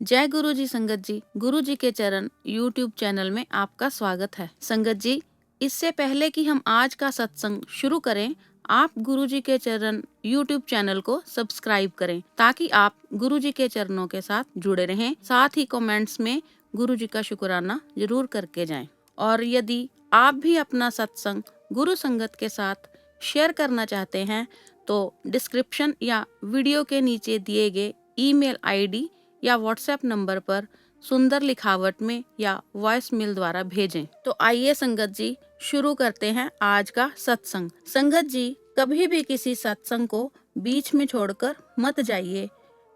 जय गुरु जी संगत जी, गुरु जी के चरण यूट्यूब चैनल में आपका स्वागत है। संगत जी, इससे पहले कि हम आज का सत्संग शुरू करें, आप गुरु जी के चरण यूट्यूब चैनल को सब्सक्राइब करें ताकि आप गुरु जी के चरणों के साथ जुड़े रहें। साथ ही कमेंट्स में गुरु जी का शुक्राना जरूर करके जाएं। और यदि आप भी अपना सत्संग गुरु संगत के साथ शेयर करना चाहते हैं तो डिस्क्रिप्शन या वीडियो के नीचे दिए गए ईमेल आईडी या व्हाट्सएप नंबर पर सुंदर लिखावट में या वॉइस मेल द्वारा भेजें। तो आइए संगत जी शुरू करते हैं आज का सत्संग। संगत जी, कभी भी किसी सत्संग को बीच में छोड़कर मत जाइए,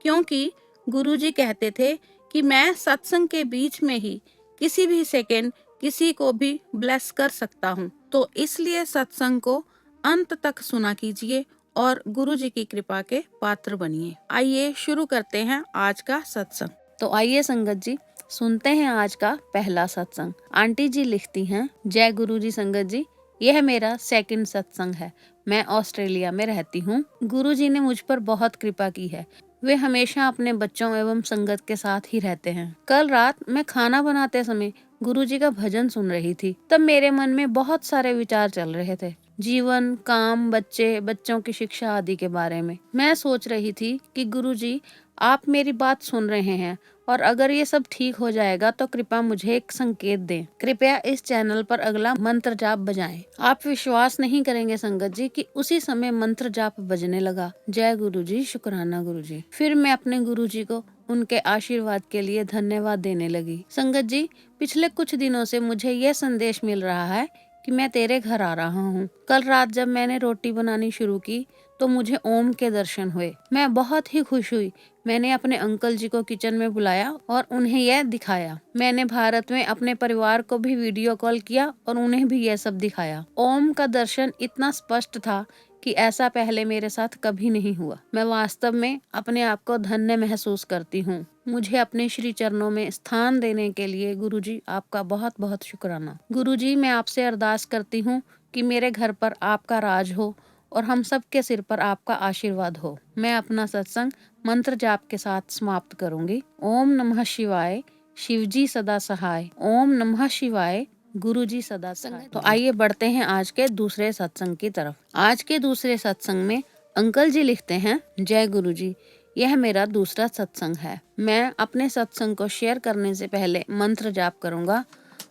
क्योंकि गुरुजी कहते थे कि मैं सत्संग के बीच में ही किसी भी सेकंड किसी को भी ब्लेस कर सकता हूँ। तो इसलिए सत्संग को अंत तक सुना कीजिए और गुरु जी की कृपा के पात्र बनिए। आइए शुरू करते हैं आज का सत्संग। तो आइए संगत जी सुनते हैं आज का पहला सत्संग। आंटी जी लिखती हैं, जय गुरु जी संगत जी, यह मेरा सेकंड सत्संग है। मैं ऑस्ट्रेलिया में रहती हूँ। गुरु जी ने मुझ पर बहुत कृपा की है। वे हमेशा अपने बच्चों एवं संगत के साथ ही रहते हैं। कल रात मैं खाना बनाते समय गुरु जी का भजन सुन रही थी। तब मेरे मन में बहुत सारे विचार चल रहे थे, जीवन, काम, बच्चे, बच्चों की शिक्षा आदि के बारे में। मैं सोच रही थी कि गुरुजी, आप मेरी बात सुन रहे हैं और अगर ये सब ठीक हो जाएगा तो कृपया मुझे एक संकेत दें। कृपया इस चैनल पर अगला मंत्र जाप बजाएं। आप विश्वास नहीं करेंगे संगत जी कि उसी समय मंत्र जाप बजने लगा। जय गुरुजी, शुक्राना गुरुजी। फिर मैं अपने गुरुजी को उनके आशीर्वाद के लिए धन्यवाद देने लगी। संगत जी, पिछले कुछ दिनों से मुझे यह संदेश मिल रहा है कि मैं तेरे घर आ रहा हूँ। कल रात जब मैंने रोटी बनानी शुरू की तो मुझे ओम के दर्शन हुए। मैं बहुत ही खुश हुई। मैंने अपने अंकल जी को किचन में बुलाया और उन्हें यह दिखाया। मैंने भारत में अपने परिवार को भी वीडियो कॉल किया और उन्हें भी यह सब दिखाया। ओम का दर्शन इतना स्पष्ट था कि ऐसा पहले मेरे साथ कभी नहीं हुआ। मैं वास्तव में अपने आप को धन्य महसूस करती हूँ। मुझे अपने श्री चरणों में स्थान देने के लिए गुरुजी आपका बहुत बहुत शुक्राना। गुरुजी, मैं आपसे अरदास करती हूँ कि मेरे घर पर आपका राज हो और हम सब के सिर पर आपका आशीर्वाद हो। मैं अपना सत्संग मंत्र जाप के साथ समाप्त करूंगी। ओम नमः शिवाय, शिवजी सदा सहाय। ओम नमः शिवाय, गुरुजी सदा सहाय। तो आइए बढ़ते हैं आज के दूसरे सत्संग की तरफ। आज के दूसरे सत्संग में अंकल जी लिखते हैं, जय गुरुजी, यह मेरा दूसरा सत्संग है। मैं अपने सत्संग को शेयर करने से पहले मंत्र जाप करूंगा।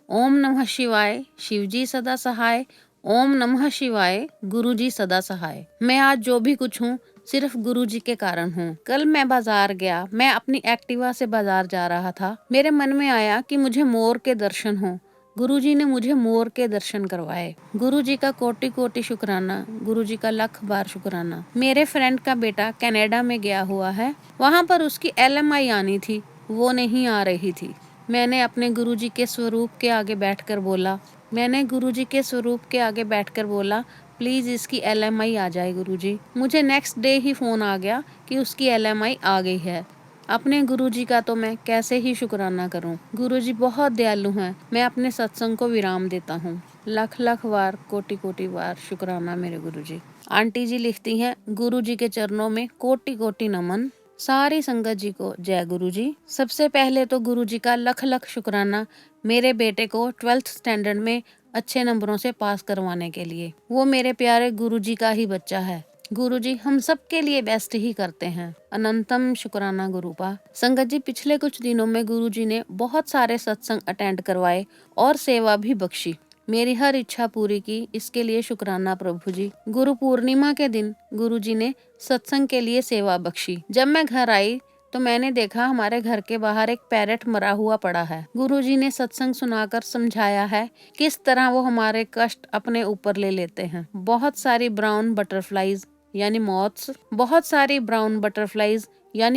ओम नमः शिवाय, शिवजी सदा सहाय। ओम नमः शिवाय, गुरुजी सदा सहाय। मैं आज जो भी कुछ हूँ सिर्फ गुरुजी के कारण हूँ। कल मैं बाजार गया। मैं अपनी एक्टिवा से बाजार जा रहा था। मेरे मन में आया कि मुझे मोर के दर्शन हो। गुरुजी ने मुझे मोर के दर्शन करवाए। गुरुजी का कोटि कोटि शुक्राना। गुरुजी का लाख बार शुक्राना। मेरे फ्रेंड का बेटा कनाडा में गया हुआ है। वहाँ पर उसकी LMI आनी थी, वो नहीं आ रही थी। मैंने अपने गुरुजी के स्वरूप के आगे बैठकर बोला, प्लीज इसकी LMI आ जाए गुरुजी। मुझे नेक्स्ट डे ही फोन आ गया कि उसकी LMI आ गई है। अपने गुरुजी का तो मैं कैसे ही शुक्राना करूं। गुरुजी बहुत दयालु हैं। मैं अपने सत्संग को विराम देता हूं। लाख लाख बार, कोटि कोटि बार शुक्राना मेरे गुरुजी। आंटी जी लिखती हैं, गुरुजी के चरणों में कोटि कोटि नमन। सारी संगत जी को जय गुरु जी। सबसे पहले तो गुरु जी का लख लख शुक्राना मेरे बेटे को 12th स्टैंडर्ड में अच्छे नंबरों से पास करवाने के लिए। वो मेरे प्यारे गुरु जी का ही बच्चा है। गुरु जी हम सब के लिए बेस्ट ही करते हैं। अनंतम शुक्राना गुरुपा। संगत जी, पिछले कुछ दिनों में गुरु जी ने बहुत सारे सत्संग अटेंड करवाए और सेवा भी बख्शी। मेरी हर इच्छा पूरी की, इसके लिए शुक्राना प्रभु जी। गुरु पूर्णिमा के दिन गुरु जी ने सत्संग के लिए सेवा बख्शी। जब मैं घर आई तो मैंने देखा हमारे घर के बाहर एक पैरेट मरा हुआ पड़ा है। गुरुजी ने सत्संग सुनाकर समझाया है किस तरह वो हमारे कष्ट अपने ऊपर ले लेते हैं। बहुत सारी ब्राउन बटरफ्लाईज यानी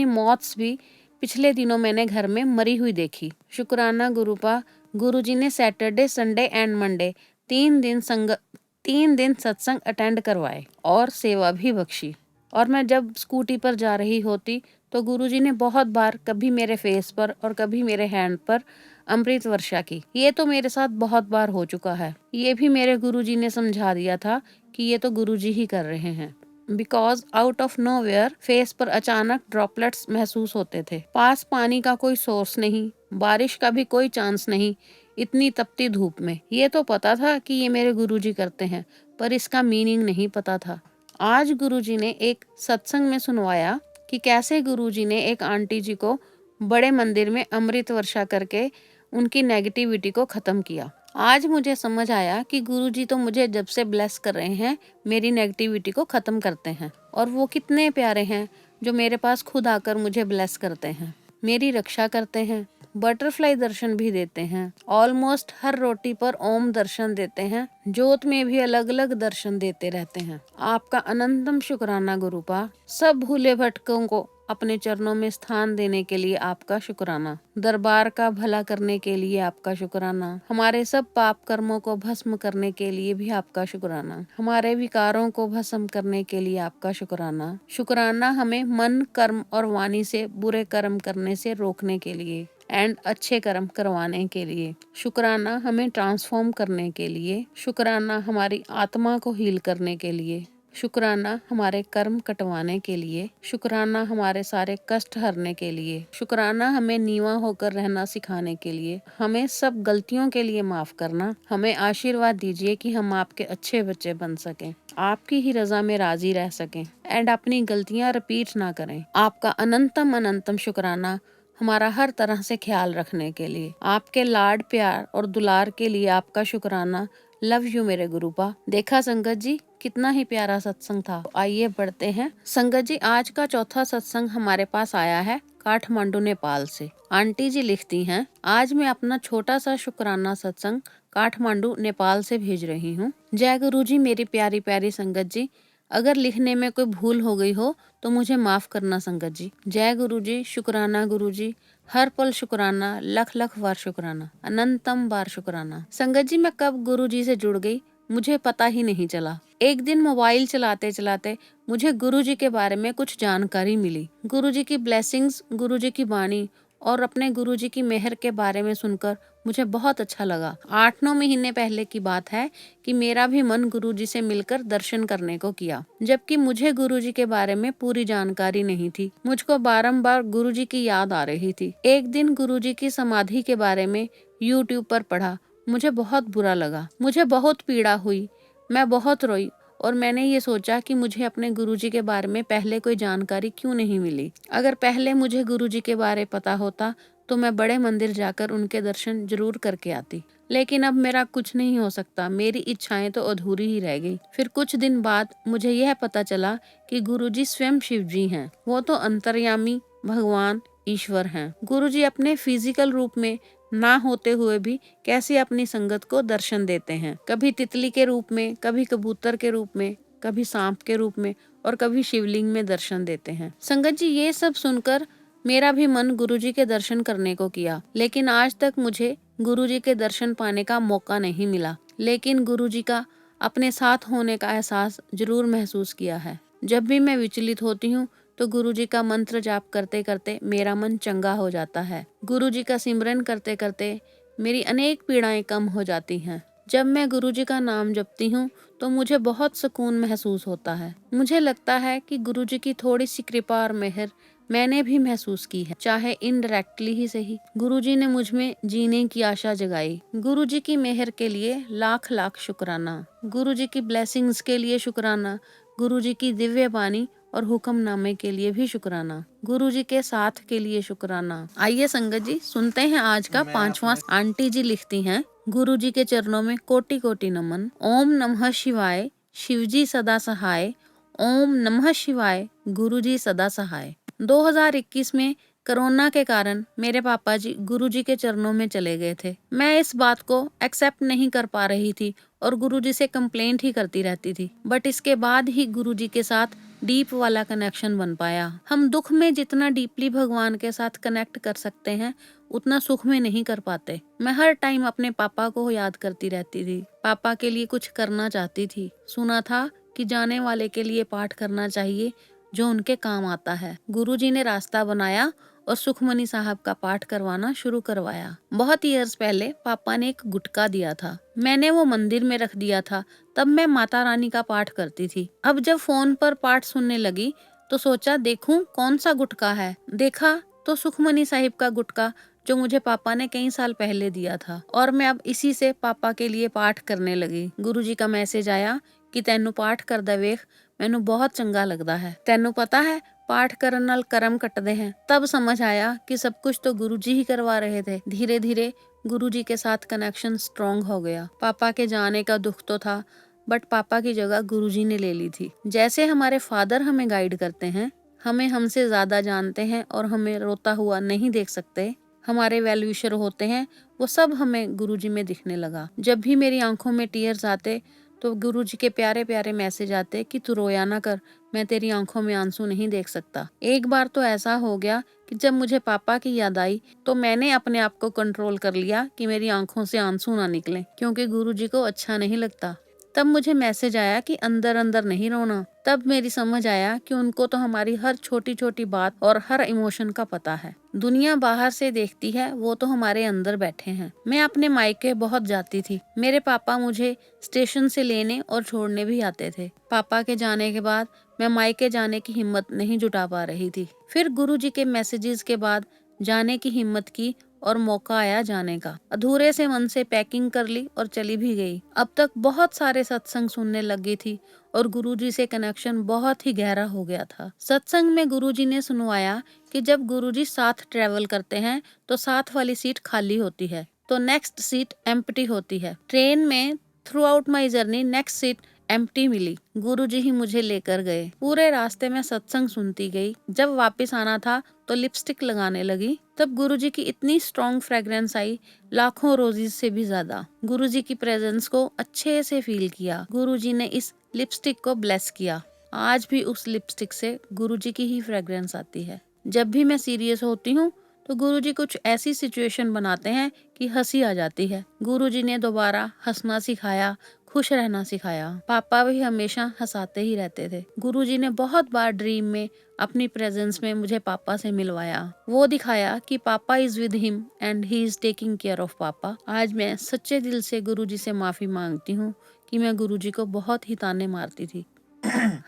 मॉथ्स भी पिछले दिनों मैंने घर में मरी हुई देखी। शुक्राना गुरुपा। गुरुजी ने सैटरडे, संडे एंड मंडे 3 दिन सत्संग अटेंड करवाए और सेवा भी बख्शी। और मैं जब स्कूटी पर जा रही होती तो गुरुजी ने बहुत बार कभी मेरे फेस पर और कभी मेरे हैंड पर अमृत वर्षा की। ये तो मेरे साथ बहुत बार हो चुका है। ये भी मेरे गुरुजी ने समझा दिया था कि ये तो गुरुजी ही कर रहे हैं। Because out of nowhere face पर अचानक ड्रॉपलेट्स महसूस होते थे। पास पानी का कोई सोर्स नहीं, बारिश का भी कोई चांस नहीं, इतनी तपती धूप में। ये तो पता था कि ये मेरे गुरुजी करते हैं, पर इसका मीनिंग नहीं पता था। आज गुरुजी ने एक सत्संग में सुनवाया कि कैसे गुरुजी ने एक आंटी जी को बड़े मंदिर में अमृत वर्षा करके उनकी नेगेटिविटी को खत्म किया। आज मुझे समझ आया कि गुरुजी तो मुझे जब से ब्लेस कर रहे हैं, मेरी नेगेटिविटी को खत्म करते हैं। और वो कितने प्यारे हैं जो मेरे पास खुद आकर मुझे ब्लेस करते हैं, मेरी रक्षा करते हैं, बटरफ्लाई दर्शन भी देते हैं, ऑलमोस्ट हर रोटी पर ओम दर्शन देते हैं, ज्योत में भी अलग अलग दर्शन देते रहते हैं। आपका अनंतम शुक्राना गुरुपा। सब भूले भटकों को अपने चरणों में स्थान देने के लिए आपका शुक्राना। दरबार का भला करने के लिए आपका शुक्राना। हमारे सब पाप कर्मों को भस्म करने के लिए भी आपका शुक्राना। हमारे विकारों को भस्म करने के लिए आपका शुक्राना। शुक्राना हमें मन, कर्म और वाणी से बुरे कर्म करने से रोकने के लिए एंड अच्छे कर्म करवाने के लिए। शुक्राना हमें ट्रांसफॉर्म करने के लिए। शुक्राना हमारी आत्मा को हील करने के लिए। शुक्राना हमारे कर्म कटवाने के लिए। शुक्राना हमारे सारे कष्ट हरने के लिए। शुक्राना हमें नीवा होकर रहना सिखाने के लिए। हमें सब गलतियों के लिए माफ करना। हमें आशीर्वाद दीजिए कि हम आपके अच्छे बच्चे बन सकें, आपकी ही रजा में राजी रह सकें एंड अपनी गलतियां रिपीट ना करें। आपका अनंतम अनंतम शुक्राना हमारा हर तरह से ख्याल रखने के लिए। आपके लाड प्यार और दुलार के लिए आपका शुक्राना। लव यू मेरे गुरुपा। देखा संगत जी, कितना ही प्यारा सत्संग था। आइए बढ़ते हैं। संगत जी, आज का चौथा सत्संग हमारे पास आया है काठमांडू नेपाल से। आंटी जी लिखती हैं, आज मैं अपना छोटा सा शुक्राना सत्संग काठमांडू नेपाल से भेज रही हूँ। जय गुरु जी। मेरी प्यारी प्यारी संगत जी, अगर लिखने में कोई भूल हो गई हो तो मुझे माफ करना संगत जी। जय गुरु जी। शुक्राना गुरु जी, हर पल शुक्राना, लख लख बार शुक्राना, अनंतम बार शुक्राना। संगत जी, मैं कब गुरु जी से जुड़ गई मुझे पता ही नहीं चला। एक दिन मोबाइल चलाते चलाते मुझे गुरुजी के बारे में कुछ जानकारी मिली। गुरुजी की ब्लेसिंग्स, गुरुजी की वाणी और अपने गुरुजी की मेहर के बारे में सुनकर मुझे बहुत अच्छा लगा। 8-9 महीने पहले की बात है कि मेरा भी मन गुरुजी से मिलकर दर्शन करने को किया, जबकि मुझे गुरुजी के बारे में पूरी जानकारी नहीं थी। मुझको बारंबार गुरुजी की याद आ रही थी। एक दिन गुरुजी की समाधि के बारे में यूट्यूब पर पढ़ा। मुझे बहुत बुरा लगा, मुझे बहुत पीड़ा हुई, मैं बहुत रोई और मैंने ये सोचा कि मुझे अपने गुरुजी के बारे में पहले कोई जानकारी क्यों नहीं मिली। अगर पहले मुझे गुरुजी के बारे पता होता तो मैं बड़े मंदिर जाकर उनके दर्शन जरूर करके आती। लेकिन अब मेरा कुछ नहीं हो सकता, मेरी इच्छाएं तो अधूरी ही रह गई। फिर कुछ दिन बाद मुझे यह पता चला कि गुरुजी स्वयं शिव जी हैं। वो तो अंतर्यामी भगवान ईश्वर हैं। गुरुजी अपने फिजिकल रूप में ना होते हुए भी कैसे अपनी संगत को दर्शन देते हैं। कभी तितली के रूप में, कभी कबूतर के रूप में, कभी सांप के रूप में और कभी शिवलिंग में दर्शन देते हैं। संगत जी, ये सब सुनकर मेरा भी मन गुरुजी के दर्शन करने को किया, लेकिन आज तक मुझे गुरुजी के दर्शन पाने का मौका नहीं मिला। लेकिन गुरुजी का अपने साथ होने का एहसास जरूर महसूस किया है। जब भी मैं विचलित होती हूँ तो गुरुजी का मंत्र जाप करते करते मेरा मन चंगा हो जाता है। गुरुजी का सिमरन करते करते मेरी अनेक पीड़ाएं कम हो जाती हैं। जब मैं गुरुजी का नाम जपती हूँ तो मुझे बहुत सुकून महसूस होता है। मुझे लगता है कि गुरुजी की थोड़ी सी कृपा और मेहर मैंने भी महसूस की है, चाहे इनडायरेक्टली ही सही। गुरुजी ने मुझ में जीने की आशा जगाई। गुरुजी की मेहर के लिए लाख लाख शुक्राना। गुरुजी की ब्लेसिंग्स के लिए शुक्राना। गुरुजी की दिव्य वाणी और हुक्मनामे के लिए भी शुक्राना। गुरुजी के साथ के लिए शुक्राना। आइए संगत जी, सुनते हैं आज का 5वां। आंटी जी लिखती हैं, गुरुजी के चरणों में कोटि कोटि नमन। ओम नमः शिवाय, शिवजी सदा सहाय। ओम नमः शिवाय, गुरुजी सदा सहाय। 2021 में कोरोना के कारण मेरे पापा जी गुरुजी के चरणों में चले गए थे। मैं इस बात को एक्सेप्ट नहीं कर पा रही थी और गुरुजी से कंप्लेंट ही करती रहती थी। बट इसके बाद ही गुरुजी के साथ डीप वाला कनेक्शन बन पाया। हम दुख में जितना डीपली भगवान के साथ कनेक्ट कर सकते हैं उतना सुख में नहीं कर पाते। मैं हर टाइम अपने पापा को याद करती रहती थी, पापा के लिए कुछ करना चाहती थी। सुना था कि जाने वाले के लिए पाठ करना चाहिए जो उनके काम आता है। गुरुजी ने रास्ता बनाया और सुखमनी साहब का पाठ करवाना शुरू करवाया। बहुत ईयर्स पहले पापा ने एक गुटका दिया था, मैंने वो मंदिर में रख दिया था। तब मैं माता रानी का पाठ करती थी। अब जब फोन पर पाठ सुनने लगी तो सोचा देखूं कौन सा गुटका है। देखा तो सुखमनी साहिब का गुटका, जो मुझे पापा ने कई साल पहले दिया था, और मैं अब इसी से पापा के लिए पाठ करने लगी। गुरुजी का मैसेज आया कि तैनू पाठ करदा वेख, मैनू बहुत चंगा लगदा है। तैनू पता है पाठ करन नाल कर्म कटदे हैं। तब समझ आया कि सब कुछ तो गुरुजी ही करवा रहे थे। धीरे धीरे गुरुजी के साथ कनेक्शन स्ट्रॉन्ग हो गया। पापा के जाने का दुख तो था, बट पापा की जगह गुरुजी ने ले ली थी। जैसे हमारे फादर हमें गाइड करते हैं, हमें हमसे ज्यादा जानते हैं और हमें रोता हुआ नहीं देख सकते, हमारे वेल विशर होते हैं, वो सब हमें गुरुजी में दिखने लगा। जब भी मेरी आंखों में टीयर्स आते तो गुरुजी के प्यारे प्यारे मैसेज आते कि तू रोया ना कर, मैं तेरी आंखों में आंसू नहीं देख सकता। एक बार तो ऐसा हो गया कि जब मुझे पापा की याद आई तो मैंने अपने आप को कंट्रोल कर लिया कि मेरी आंखों से आंसू ना निकले, क्योंकि गुरुजी को अच्छा नहीं लगता। तब मुझे मैसेज आया कि अंदर अंदर नहीं रोना। तब मेरी समझ आया कि उनको तो हमारी हर छोटी छोटी बात और हर इमोशन का पता है। दुनिया बाहर से देखती है, वो तो हमारे अंदर बैठे हैं। मैं अपने मायके बहुत जाती थी। मेरे पापा मुझे स्टेशन से लेने और छोड़ने भी आते थे। पापा के जाने के बाद मैं मायके जाने की हिम्मत नहीं जुटा पा रही थी। फिर गुरुजी के मैसेजेस के बाद जाने की हिम्मत की और मौका आया जाने का। अधूरे से मन से पैकिंग कर ली और चली भी गई। अब तक बहुत सारे सत्संग सुनने लगी थी और गुरुजी से कनेक्शन बहुत ही गहरा हो गया था। सत्संग में गुरुजी ने सुनवाया कि जब गुरुजी साथ ट्रेवल करते हैं तो साथ वाली सीट खाली होती है तो नेक्स्ट सीट एम्प्टी होती है। ट्रेन में throughout my journey next seat empty मिली। गुरुजी ही मुझे लेकर गए। पूरे रास्ते में सत्संग सुनती गई। जब वापस आना था तो लिपस्टिक लगाने लगी। तब गुरुजी की इतनी स्ट्रॉन्ग फ्रेग्रेंस आई, लाखों रोजीज से भी ज्यादा। गुरुजी की प्रेजेंस को अच्छे से फील किया। गुरुजी ने इस लिपस्टिक को ब्लेस किया। आज भी उस लिपस्टिक से गुरुजी की ही फ्रेग्रेंस आती है। जब भी मैं सीरियस होती हूँ तो गुरुजी कुछ ऐसी सिचुएशन बनाते हैं कि हंसी आ जाती है। गुरुजी ने दोबारा हंसना सिखाया, खुश रहना सिखाया। पापा भी हमेशा हंसाते ही रहते थे। गुरुजी ने बहुत बार ड्रीम में अपनी प्रेजेंस में मुझे पापा से मिलवाया। वो दिखाया कि पापा is with him and he is taking care of पापा। आज मैं सच्चे दिल से गुरुजी से माफी मांगती हूँ कि मैं गुरुजी को बहुत ही ताने मारती थी।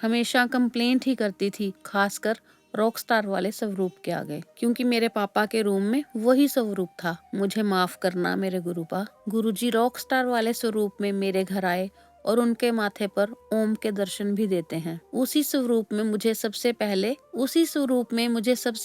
हमेशा कंप्लेंट ही करती थी, खासकर रॉक स्टार वाले स्वरूप के आगे, क्योंकि मेरे पापा के रूम में वही स्वरूप था। मुझे माफ करना मेरे गुरुपा। गुरुजी रॉक स्टार वाले स्वरूप में मेरे घर आए और उनके माथे पर ओम के दर्शन भी देते हैं। उसी स्वरूप में मुझे सबसे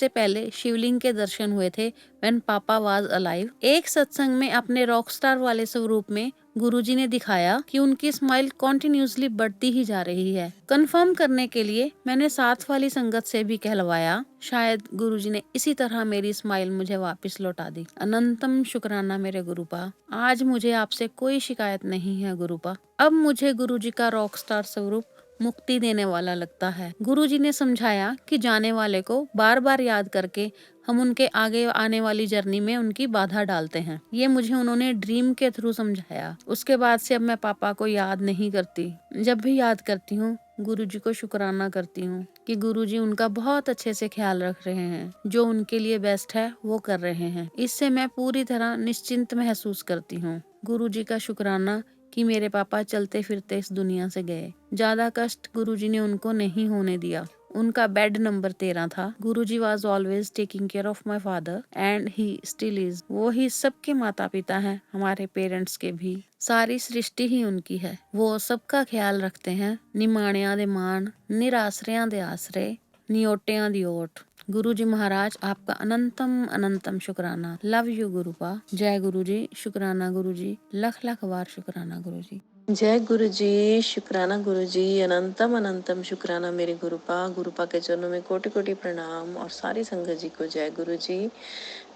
पहले शिवलिंग के दर्शन हुए थे व्हेन पापा वाज अलाइव। एक सत्संग में अपने रॉक स्टार वाले स्वरूप में गुरुजी ने दिखाया कि उनकी स्माइल कॉन्टिन्यूसली बढ़ती ही जा रही है। कंफर्म करने के लिए मैंने साथ वाली संगत से भी कहलवाया। शायद गुरुजी ने इसी तरह मेरी स्माइल मुझे वापस लौटा दी। अनंतम शुक्राना मेरे गुरुपा। आज मुझे आपसे कोई शिकायत नहीं है गुरुपा। अब मुझे गुरुजी का रॉक स्टार स्वरूप मुक्ति देने वाला लगता है। गुरुजी ने समझाया कि जाने वाले को बार बार याद करके हम उनके आगे आने वाली जर्नी में उनकी बाधा डालते हैं। ये मुझे उन्होंने ड्रीम के थ्रू समझाया। उसके बाद से अब मैं पापा को याद नहीं करती। जब भी याद करती हूँ गुरुजी को शुक्राना करती हूँ कि गुरुजी उनका बहुत अच्छे से ख्याल रख रहे हैं। जो उनके लिए बेस्ट है वो कर रहे हैं। इससे मैं पूरी तरह निश्चिंत महसूस करती हूँ। गुरुजी का शुक्राना कि मेरे पापा चलते फिरते इस दुनिया से गए। ज्यादा कष्ट गुरुजी ने उनको नहीं होने दिया। उनका बेड नंबर 13 था। Guruji was always taking care of my father and he still is. वो ही सबके माता पिता हैं, हमारे पेरेंट्स के भी। सारी सृष्टि ही उनकी है। वो सबका ख्याल रखते हैं। निमाणिया दे मान, निराश्रया दे आसरे, नियोटिया दी ओट। गुरु जी महाराज आपका अनंतम अनंतम शुक्राना। Love you गुरुपा। जय गुरु जी। शुक्राना गुरु जी। लख लख बार शुक्राना गुरु जी। जय गुरु जी। शुक्राना गुरु जी। अनंतम अनंतम शुक्राना मेरे गुरुपा के चरणों में कोटि कोटि प्रणाम। और सारी संगत जी को जय गुरु जी।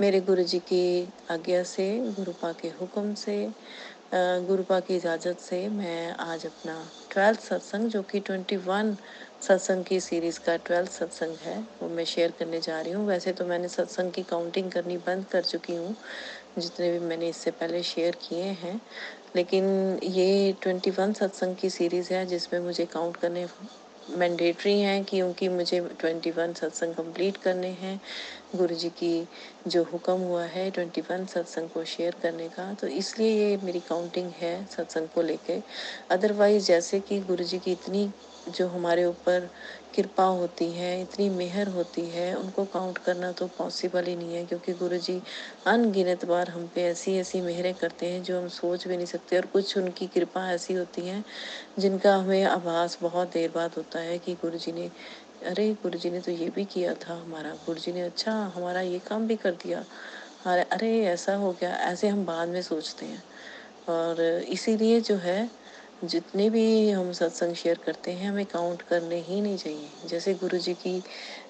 मेरे गुरु जी की आज्ञा से, गुरुपा के हुक्म से, गुरुपा की इजाज़त से मैं आज अपना 12th सत्संग, जो कि 21 सत्संग की सीरीज़ का 12th सत्संग है, वो मैं शेयर करने जा रही हूँ। वैसे तो मैंने सत्संग की काउंटिंग करनी बंद कर चुकी हूँ, जितने भी मैंने इससे पहले शेयर किए हैं, लेकिन ये 21 सत्संग की सीरीज़ है जिसमें मुझे काउंट करने मैंडेटरी हैं, क्योंकि मुझे 21 सत्संग कंप्लीट करने हैं। गुरु जी की जो हुक्म हुआ है 21 सत्संग को शेयर करने का, तो इसलिए ये मेरी काउंटिंग है सत्संग को लेके। अदरवाइज जैसे कि गुरु जी की इतनी जो हमारे ऊपर कृपा होती है, इतनी मेहर होती है, उनको काउंट करना तो पॉसिबल ही नहीं है, क्योंकि गुरु जी अनगिनत बार हम पे ऐसी ऐसी मेहरें करते हैं जो हम सोच भी नहीं सकते। और कुछ उनकी कृपा ऐसी होती है जिनका हमें आभास बहुत देर बाद होता है कि गुरु जी ने, अरे गुरु जी ने तो ये भी किया था हमारा, गुरु जी ने अच्छा हमारा ये काम भी कर दिया, अरे अरे ऐसा हो गया, ऐसे हम बाद में सोचते हैं। और इसीलिए जो है जितने भी हम सत्संग शेयर करते हैं हमें काउंट करने ही नहीं चाहिए। जैसे गुरु जी की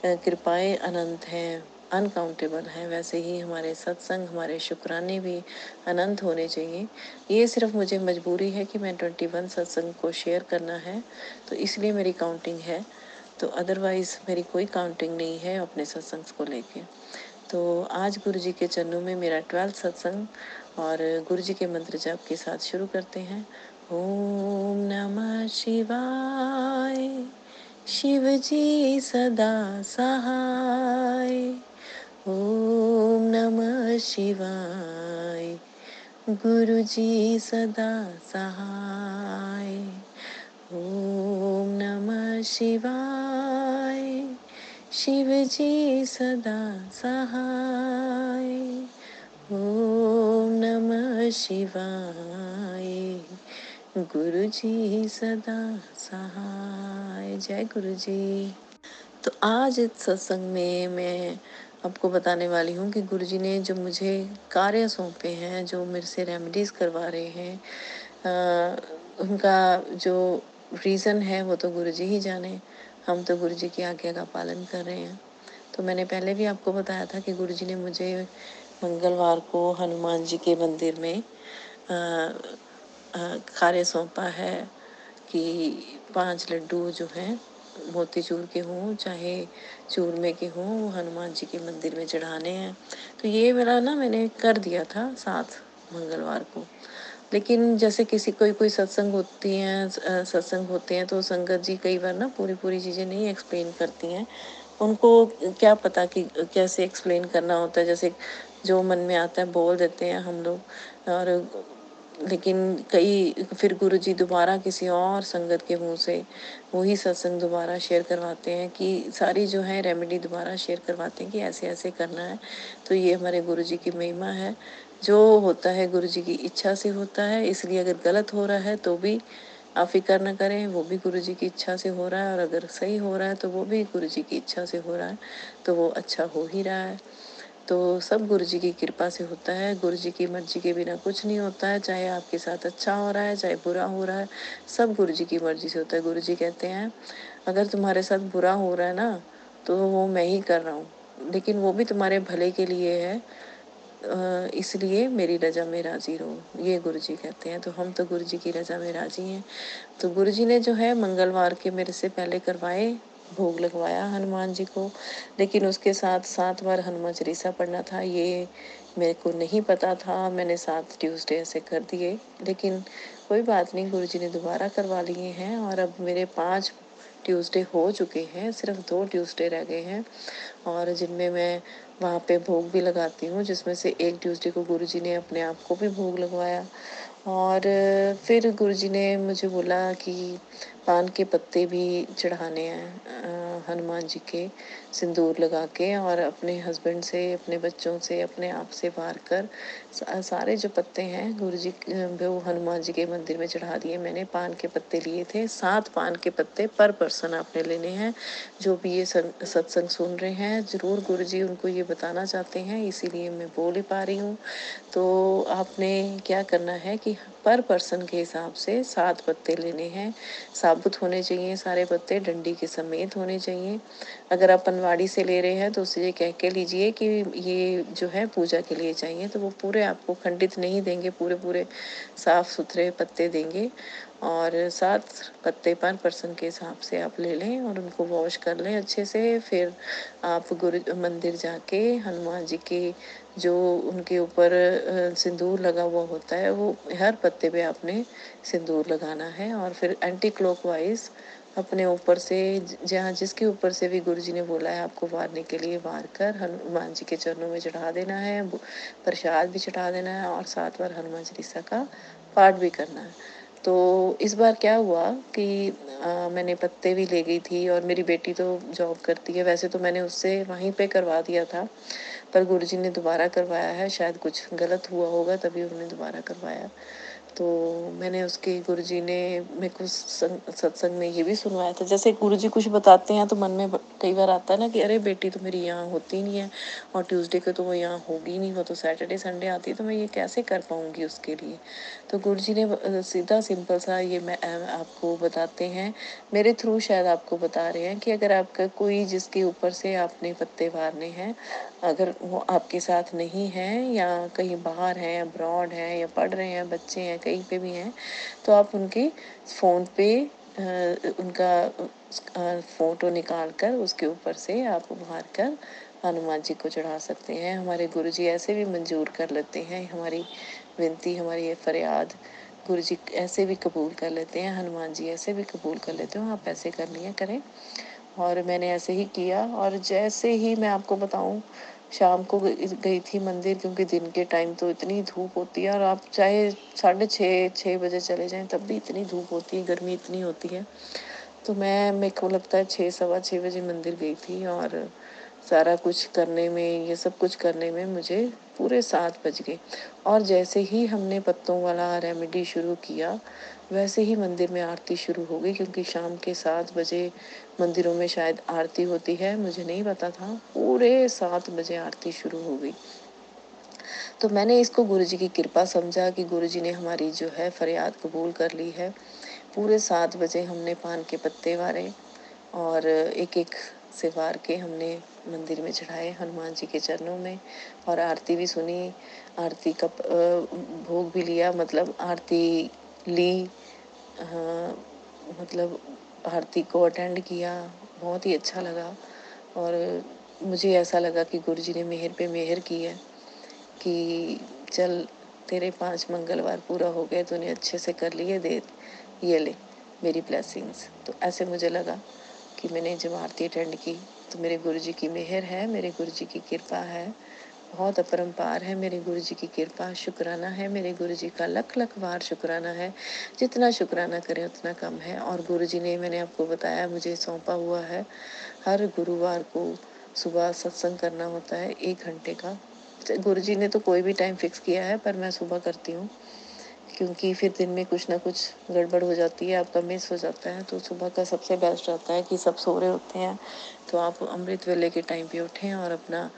कृपाएं अनंत हैं, अनकाउंटेबल हैं, वैसे ही हमारे सत्संग, हमारे शुक्राने भी अनंत होने चाहिए। ये सिर्फ मुझे मजबूरी है कि मैं 21 सत्संग को शेयर करना है, तो इसलिए मेरी काउंटिंग है। तो अदरवाइज मेरी कोई काउंटिंग नहीं है अपने सत्संग को लेके। तो आज गुरु जी के चरणों में मेरा 12th सत्संग, और गुरु जी के मंत्र जाप के साथ शुरू करते हैं। ओम नमः शिवाय, शिव जी सदा सहाय। ओम नमः शिवाय, गुरु जी सदा सहाय। ओम नमः शिवाय, शिव जी सदा सहाय। ओम नमः शिवाय, गुरु जी सदा सहाय। जय गुरु जी। तो आज इस सत्संग में मैं आपको बताने वाली हूँ कि गुरु जी ने जो मुझे कार्य सौंपे हैं, जो मेरे से रेमेडीज करवा रहे हैं, उनका जो रीज़न है वो तो गुरु जी ही जाने। हम तो गुरु जी की आज्ञा का पालन कर रहे हैं। तो मैंने पहले भी आपको बताया था कि गुरु जी ने मुझे मंगलवार को हनुमान जी के मंदिर में कार्य सौंपा है कि 5 लड्डू जो हैं मोतीचूर के हों चाहे चूरमे के हों, वो हनुमान जी के मंदिर में चढ़ाने हैं। तो ये मेरा ना मैंने कर दिया था 7 मंगलवार को। लेकिन जैसे किसी कोई सत्संग होती हैं, सत्संग होते हैं, तो संगत जी कई बार ना पूरी पूरी चीज़ें नहीं एक्सप्लेन करती हैं। उनको क्या पता कि कैसे एक्सप्लेन करना होता है। जैसे जो मन में आता है बोल देते हैं हम लोग, और लेकिन कई फिर गुरु जी दोबारा किसी और संगत के मुंह से वही सत्संग दोबारा शेयर करवाते हैं, कि सारी जो है रेमेडी दोबारा शेयर करवाते हैं कि ऐसे ऐसे करना है। तो ये हमारे गुरु जी की महिमा है। जो होता है गुरु जी की इच्छा से होता है, इसलिए अगर गलत हो रहा है तो भी आप फिक्र न करें, वो भी गुरु जी की इच्छा से हो रहा है, और अगर सही हो रहा है तो वो भी गुरु जी की इच्छा से हो रहा है, तो वो अच्छा हो ही रहा है। तो सब गुरु जी की कृपा से होता है। गुरु जी की मर्जी के बिना कुछ नहीं होता है, चाहे आपके साथ अच्छा हो रहा है चाहे बुरा हो रहा है, सब गुरु जी की मर्जी से होता है। गुरु जी कहते हैं अगर तुम्हारे साथ बुरा हो रहा है ना, तो वो मैं ही कर रहा हूँ, लेकिन वो भी तुम्हारे भले के लिए है, इसलिए मेरी रजा में राजी रहो, ये गुरु जी कहते हैं। तो हम तो गुरु जी की रजा में राजी हैं। तो गुरु जी ने जो है मंगलवार के मेरे से पहले करवाए, भोग लगवाया हनुमान जी को, लेकिन उसके साथ 7 बार हनुमान चालीसा पढ़ना था, ये मेरे को नहीं पता था। मैंने 7 ट्यूसडे ऐसे कर दिए, लेकिन कोई बात नहीं, गुरु जी ने दोबारा करवा लिए हैं, और अब मेरे 5 ट्यूसडे हो चुके हैं, सिर्फ 2 ट्यूसडे रह गए हैं, और जिनमें मैं वहाँ पे भोग भी लगाती हूँ, जिसमें से एक ट्यूसडे को गुरु जी ने अपने आप को भी भोग लगवाया। और फिर गुरु जी ने मुझे बोला कि पान के पत्ते भी चढ़ाने हैं हनुमान जी के, सिंदूर लगा के, और अपने हस्बैंड से, अपने बच्चों से, अपने आप से वार कर सारे जो पत्ते हैं गुरु जी वो हनुमान जी के मंदिर में चढ़ा दिए। मैंने पान के पत्ते लिए थे, 7 पान के पत्ते पर पर्सन आपने लेने हैं। जो भी ये सत्संग सुन रहे हैं, जरूर गुरु जी उनको ये बताना चाहते हैं, इसीलिए मैं बोल ही पा रही हूँ। तो आपने क्या करना है कि पर पर्सन के हिसाब से 7 पत्ते लेने हैं। साबुत होने चाहिए सारे पत्ते, डंडी के समेत होने चाहिए। अगर आप पनवाड़ी से ले रहे हैं तो उससे ये कह के लीजिए कि ये जो है पूजा के लिए चाहिए, तो वो पूरे आपको खंडित नहीं देंगे, पूरे पूरे साफ सुथरे पत्ते देंगे। और 7 पत्ते पर पर्सन के हिसाब से आप ले लें, और उनको वॉश कर लें अच्छे से। फिर आप गुरु मंदिर जाके हनुमान जी के जो उनके ऊपर सिंदूर लगा हुआ होता है, वो हर पत्ते पे आपने सिंदूर लगाना है, और फिर एंटी क्लॉकवाइज अपने ऊपर से जहाँ जिसके ऊपर से भी गुरु जी ने बोला है आपको वारने के लिए, वार कर हनुमान जी के चरणों में चढ़ा देना है, प्रसाद भी चढ़ा देना है और 7 बार हनुमान चालीसा का पाठ भी करना है। तो इस बार क्या हुआ कि मैंने पत्ते भी ले गई थी और मेरी बेटी तो जॉब करती है, वैसे तो मैंने उससे वहीं पे करवा दिया था, पर गुरुजी ने दोबारा करवाया है, शायद कुछ गलत हुआ होगा तभी उन्होंने दोबारा करवाया। तो मैंने उसके गुरुजी ने मेरे को सत्संग में ये भी सुनवाया था, जैसे गुरुजी कुछ बताते हैं तो मन में कई बार आता है ना कि अरे बेटी तो मेरी यहाँ होती नहीं है और ट्यूसडे को तो वो यहाँ होगी नहीं, वो तो सैटरडे संडे आती है, तो मैं ये कैसे कर पाऊंगी उसके लिए। तो गुरुजी ने सीधा सिंपल सा ये मैं आपको बताते हैं, मेरे थ्रू शायद आपको बता रहे हैं कि अगर आपका कोई जिसके ऊपर से आपने पत्ते वारने हैं, अगर वो आपके साथ नहीं है या कहीं बाहर हैं, अब्रॉड हैं या पढ़ रहे हैं, बच्चे हैं, कहीं पे भी हैं, तो आप उनके फ़ोन पे उनका फ़ोटो निकाल कर उसके ऊपर से आप उभार कर हनुमान जी को चढ़ा सकते हैं। हमारे गुरुजी ऐसे भी मंजूर कर लेते हैं हमारी विनती, हमारी ये फरियाद गुरुजी ऐसे भी कबूल कर लेते हैं, हनुमान जी ऐसे भी कबूल कर लेते हो, आप ऐसे कर लिया करें। और मैंने ऐसे ही किया और जैसे ही मैं आपको बताऊं, शाम को गई थी मंदिर, क्योंकि दिन के टाइम तो इतनी धूप होती है और आप चाहे 6:30 6 बजे चले जाएं तब भी इतनी धूप होती है, गर्मी इतनी होती है। तो मैं मेरे को लगता है 6 सवा 6 बजे मंदिर गई थी और सारा कुछ करने में, ये सब कुछ करने में मुझे पूरे 7 बज गए। और जैसे ही हमने पत्तों वाला रेमेडी शुरू किया, वैसे ही मंदिर में आरती शुरू हो गई, क्योंकि शाम के 7 बजे मंदिरों में शायद आरती होती है, मुझे नहीं पता था। पूरे 7 बजे आरती शुरू हो गई। तो मैंने इसको गुरुजी की कृपा समझा कि गुरुजी ने हमारी जो है फरियाद कबूल कर ली है। पूरे 7 बजे हमने पान के पत्ते वारे और एक एक से वार के हमने मंदिर में चढ़ाए हनुमान जी के चरणों में, और आरती भी सुनी, आरती का भोग भी लिया, मतलब आरती ली, हाँ, मतलब आरती को अटेंड किया। बहुत ही अच्छा लगा और मुझे ऐसा लगा कि गुरुजी ने मेहर पे मेहर की है कि चल तेरे 5 मंगलवार पूरा हो गए, तूने अच्छे से कर लिए, दे ये ले मेरी ब्लेसिंग्स। तो ऐसे मुझे लगा कि मैंने जब आरती अटेंड की तो मेरे गुरुजी की मेहर है, मेरे गुरुजी की कृपा है, बहुत अपरंपार है मेरे गुरुजी की कृपा। शुक्राना है मेरे गुरुजी का, लख लख बार शुक्राना है, जितना शुक्राना करें उतना कम है। और गुरुजी ने, मैंने आपको बताया, मुझे सौंपा हुआ है हर गुरुवार को सुबह सत्संग करना होता है 1 घंटे का। गुरुजी ने तो कोई भी टाइम फिक्स किया है, पर मैं सुबह करती हूँ, क्योंकि फिर दिन में कुछ ना कुछ गड़बड़ हो जाती है, आपका मिस हो जाता है। तो सुबह का सबसे बेस्ट रहता है कि सब सो रहे होते हैं, तो आप अमृत वेले के टाइम पे उठें और अपना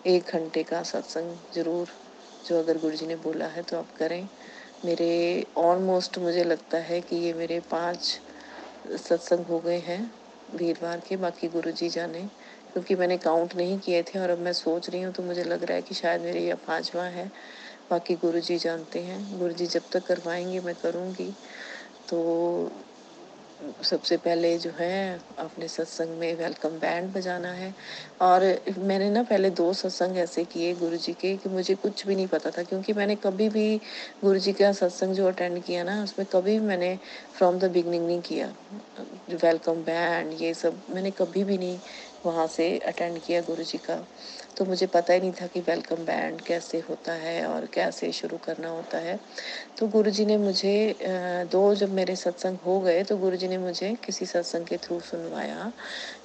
1 घंटे का सत्संग जरूर, जो अगर गुरुजी ने बोला है तो आप करें। मेरे ऑलमोस्ट मुझे लगता है कि ये मेरे 5 सत्संग हो गए हैं वीरवार के, बाकी गुरुजी जाने, क्योंकि मैंने काउंट नहीं किए थे और अब मैं सोच रही हूँ तो मुझे लग रहा है कि शायद मेरे ये 5वां है। बाकी गुरुजी जानते हैं, गुरुजी जब तक करवाएंगे मैं करूँगी। तो सबसे पहले जो है अपने सत्संग में वेलकम बैंड बजाना है। और मैंने ना पहले 2 सत्संग ऐसे किए गुरुजी के कि मुझे कुछ भी नहीं पता था, क्योंकि मैंने कभी भी गुरुजी का सत्संग जो अटेंड किया ना, उसमें कभी भी मैंने फ्रॉम द बिगनिंग नहीं किया। वेलकम बैंड ये सब मैंने कभी भी नहीं वहाँ से अटेंड किया गुरुजी का। तो मुझे पता ही नहीं था कि वेलकम बैंड कैसे होता है और कैसे शुरू करना होता है। तो गुरुजी ने मुझे 2 जब मेरे सत्संग हो गए तो गुरुजी ने मुझे किसी सत्संग के थ्रू सुनवाया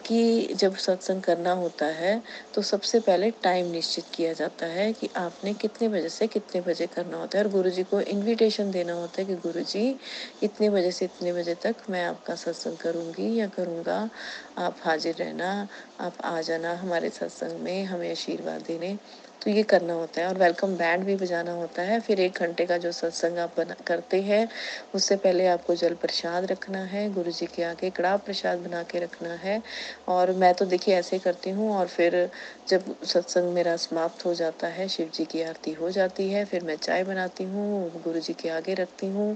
कि जब सत्संग करना होता है तो सबसे पहले टाइम निश्चित किया जाता है कि आपने कितने बजे से कितने बजे करना होता है, और गुरुजी को इनविटेशन देना होता है कि गुरुजी इतने बजे से इतने बजे तक मैं आपका सत्संग करूँगी या करूँगा, आप हाजिर रहना, आप आ जाना हमारे सत्संग में हमें आशीर्वाद देने। तो ये करना होता है और वेलकम बैंड भी बजाना होता है। फिर 1 घंटे का जो सत्संग आप करते हैं, उससे पहले आपको जल प्रसाद रखना है, गुरुजी के आगे कड़ाह प्रसाद बना के रखना है। और मैं तो देखिए ऐसे करती हूँ, और फिर जब सत्संग मेरा समाप्त हो जाता है, शिव जी की आरती हो जाती है, फिर मैं चाय बनाती हूँ, गुरुजी के आगे रखती हूँ,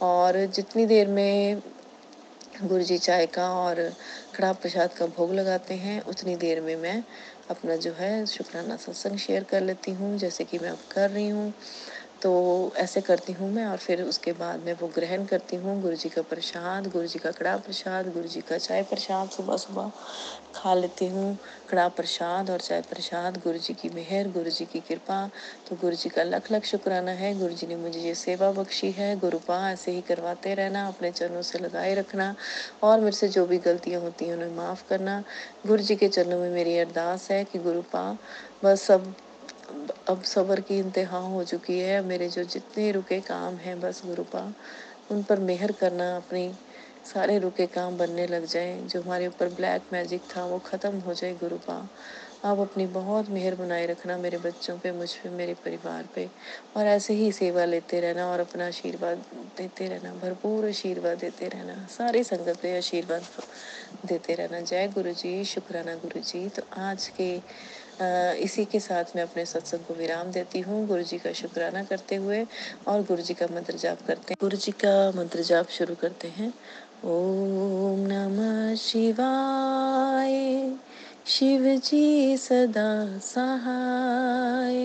और जितनी देर में गुरुजी चाय का और कड़ाह प्रसाद का भोग लगाते हैं, उतनी देर में मैं अपना जो है शुक्राना सत्संग शेयर कर लेती हूँ, जैसे कि मैं अब कर रही हूँ। तो ऐसे करती हूँ मैं, और फिर उसके बाद मैं वो ग्रहण करती हूँ। गुरु जी का प्रसाद, गुरु जी का कड़ा प्रसाद, गुरु जी का चाय प्रसाद सुबह सुबह खा लेती हूँ। कड़ा प्रसाद और चाय प्रसाद, गुरु जी की मेहर, गुरु जी की कृपा। तो गुरु जी का लख लख शुक्राना है, गुरु जी ने मुझे ये सेवा बख्शी है। गुरुपा ऐसे ही करवाते रहना, अपने चरणों से लगाए रखना, और मेरे से जो भी गलतियाँ होती हैं उन्हें माफ़ करना। गुरु जी के चरणों में मेरी अरदास है कि गुरुपा बस अब सब्र की इंतहा हो चुकी है। मेरे जो जितने रुके काम हैं बस गुरुपा उन पर मेहर करना, अपनी सारे रुके काम बनने लग जाएं। जो हमारे ऊपर ब्लैक मैजिक था वो खत्म हो जाए गुरुपा। आप अपनी बहुत मेहर बनाए रखना मेरे बच्चों पे, मुझ पे, मेरे परिवार पे, और ऐसे ही सेवा लेते रहना और अपना आशीर्वाद देते रहना, भरपूर आशीर्वाद देते रहना, सारी संगत पे आशीर्वाद देते रहना। जय गुरु जी, शुक्राना गुरु जी। तो आज के इसी के साथ मैं अपने सत्संग को विराम देती हूँ, गुरु जी का शुक्राना करते हुए, और गुरु जी का मंत्र जाप करते हैं। गुरु जी का मंत्र जाप शुरू करते हैं। ओम नमः शिवाय, शिव जी सदा सहाय।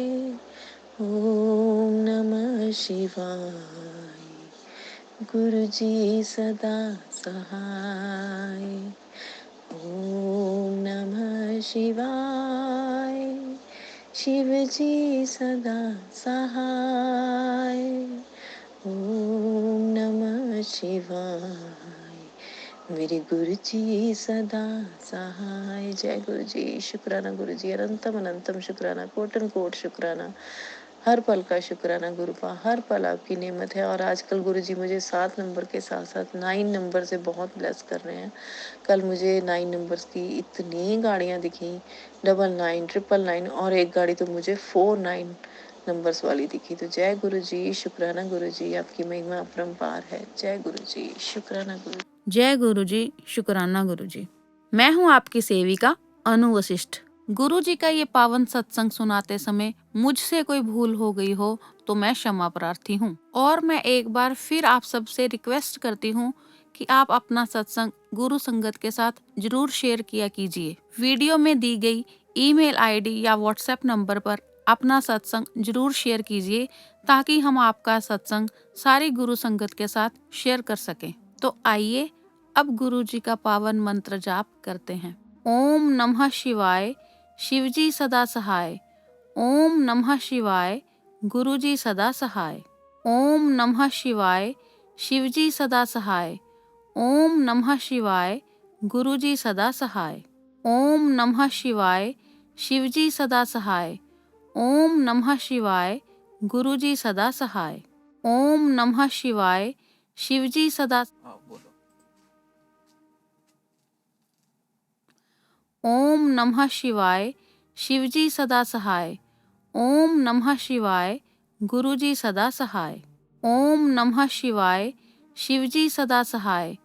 ओम नमः शिवाय, गुरु जी सदा सहाय। ओम नमः शिवाय, शिव जी सदा सहाय। ओम नमः शिवाय, मेरे गुरु जी सदा सहाय। जय गुरु जी, शुक्राना गुरु जी, अनंतम अनंतम शुक्राना, कोटन कोट शुक्राना, हर पल का शुक्राना गुरुपा, हर पल आपकी नेमत है। और आजकल गुरु जी मुझे 7 नंबर के साथ साथ 9 नंबर से बहुत ब्लेस कर रहे हैं। कल मुझे 9 नंबर्स की इतनी गाड़ियां दिखी, 99, 999, और एक गाड़ी तो मुझे 49 नंबर्स वाली दिखी। तो जय गुरु जी, शुक्राना गुरु जी, आपकी महिमा अपरंपार है। जय गुरु जी, शुक्राना गुरु। जय गुरु जी, शुक्राना गुरु जी। मैं हूँ आपकी सेविका अनु वशिष्ठ। गुरु जी का ये पावन सत्संग सुनाते समय मुझसे कोई भूल हो गई हो तो मैं क्षमा प्रार्थी हूँ, और मैं एक बार फिर आप सबसे रिक्वेस्ट करती हूँ कि आप अपना सत्संग गुरु संगत के साथ जरूर शेयर किया कीजिए। वीडियो में दी गई ईमेल आईडी या व्हाट्सएप नंबर पर अपना सत्संग जरूर शेयर कीजिए, ताकि हम आपका सत्संग सारी गुरु संगत के साथ शेयर कर सकें। तो आइए अब गुरु जी का पावन मंत्र जाप करते हैं। ओम नमः शिवाय, शिवजी सदा सहाय। ओम नमः शिवाय, गुरुजी सदा सहाय। ओम नमः शिवाय, शिवजी सदा सहाय। ओम नमः शिवाय, गुरुजी सदा सहाय। ओम नमः शिवाय, शिवजी सदा सहाय। ओम नमः शिवाय, गुरुजी सदा सहाय। ओम नमः शिवाय, शिवजी सदा। ओम नमः शिवाय, शिवजी सदा सहाय। ओम नमः शिवाय, गुरुजी सदा सहाय। ओम नमः शिवाय, शिवजी सदा सहाय।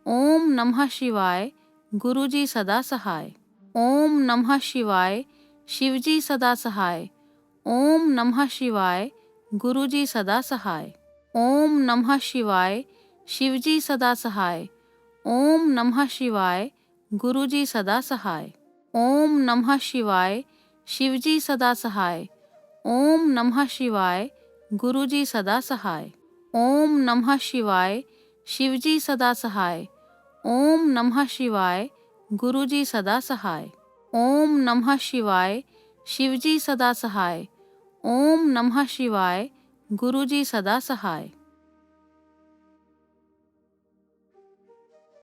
ओम नमः शिवाय, गुरुजी सदा सहाय। ओम नमः शिवाय, शिवजी सदा सहाय। ओम नमः शिवाय, गुरुजी सदा सहाय। ओम नमः शिवाय, शिवजी सदा सहाय। ओम नमः शिवाय, गुरुजी सदा सहाय। ओम नमः शिवाय, शिवजी सदा सहाय। ओम नमः शिवाय, गुरुजी सदा सहाय। ओम नमः शिवाय, शिवजी सदा सहाय। ओम नमः शिवाय, गुरुजी सदा सहाय। ओम नमः शिवाय, शिवजी सदा सहाय। ओम नमः शिवाय, गुरुजी सदा सहाय।